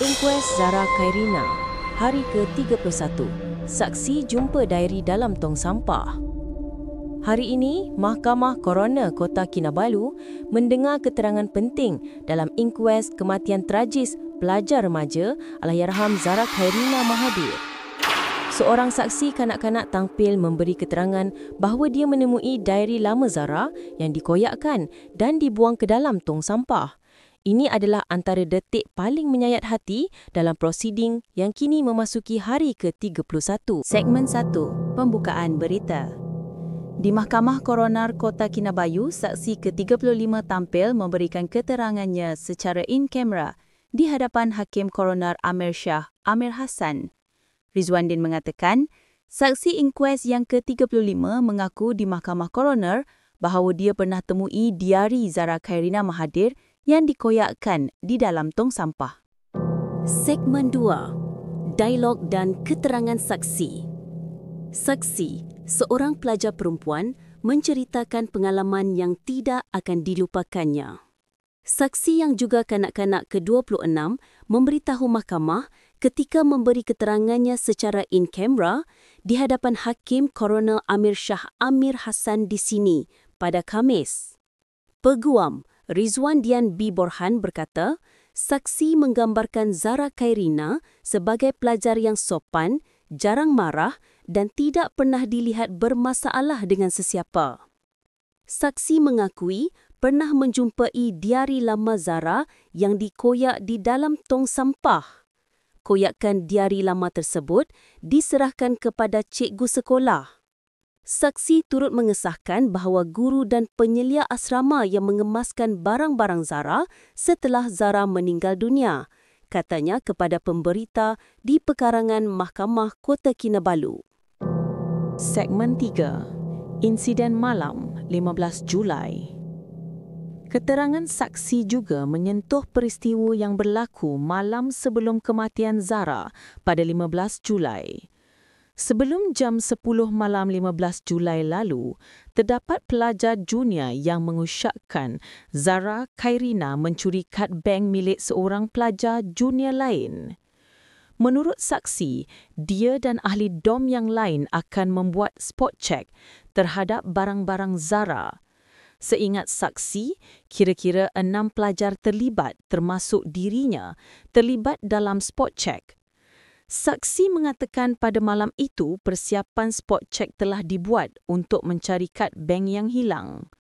Inkuest Zara Khairina, hari ke-31. Saksi jumpa diary dalam tong sampah. Hari ini, Mahkamah Koroner Kota Kinabalu mendengar keterangan penting dalam inkuest kematian tragis pelajar remaja Allahyarham Zara Khairina Mahathir. Seorang saksi kanak-kanak tampil memberi keterangan bahawa dia menemui diary lama Zara yang dikoyakkan dan dibuang ke dalam tong sampah. Ini adalah antara detik paling menyayat hati dalam prosiding yang kini memasuki hari ke-31. Segmen 1, Pembukaan Berita. Di Mahkamah Koroner Kota Kinabalu, saksi ke-35 tampil memberikan keterangannya secara in-camera di hadapan Hakim Koroner Amir Shah Amir Hassan. Rizwandin mengatakan, saksi inkuest yang ke-35 mengaku di Mahkamah Koroner bahawa dia pernah temui diari Zara Khairina Mahathir yang dikoyakkan di dalam tong sampah. Segmen 2, Dialog dan Keterangan Saksi. Saksi, seorang pelajar perempuan, menceritakan pengalaman yang tidak akan dilupakannya. Saksi yang juga kanak-kanak ke-26 memberitahu mahkamah ketika memberi keterangannya secara in-camera di hadapan Hakim Koroner Amir Shah Amir Hassan di sini pada Khamis. Peguam Rizwandian B. Borhan berkata, saksi menggambarkan Zara Khairina sebagai pelajar yang sopan, jarang marah dan tidak pernah dilihat bermasalah dengan sesiapa. Saksi mengakui pernah menjumpai diari lama Zara yang dikoyak di dalam tong sampah. Koyakan diari lama tersebut diserahkan kepada cikgu sekolah. Saksi turut mengesahkan bahawa guru dan penyelia asrama yang mengemaskan barang-barang Zara setelah Zara meninggal dunia, katanya kepada pemberita di pekarangan Mahkamah Kota Kinabalu. Segmen 3, Insiden Malam 15 Julai. Keterangan saksi juga menyentuh peristiwa yang berlaku malam sebelum kematian Zara pada 15 Julai. Sebelum jam 10 malam 15 Julai lalu, terdapat pelajar junior yang mengusyakkan Zara Khairina mencuri kad bank milik seorang pelajar junior lain. Menurut saksi, dia dan ahli dom yang lain akan membuat spot check terhadap barang-barang Zara. Seingat saksi, kira-kira 6 pelajar terlibat termasuk dirinya terlibat dalam spot check. Saksi mengatakan pada malam itu persiapan spot check telah dibuat untuk mencari kad bank yang hilang.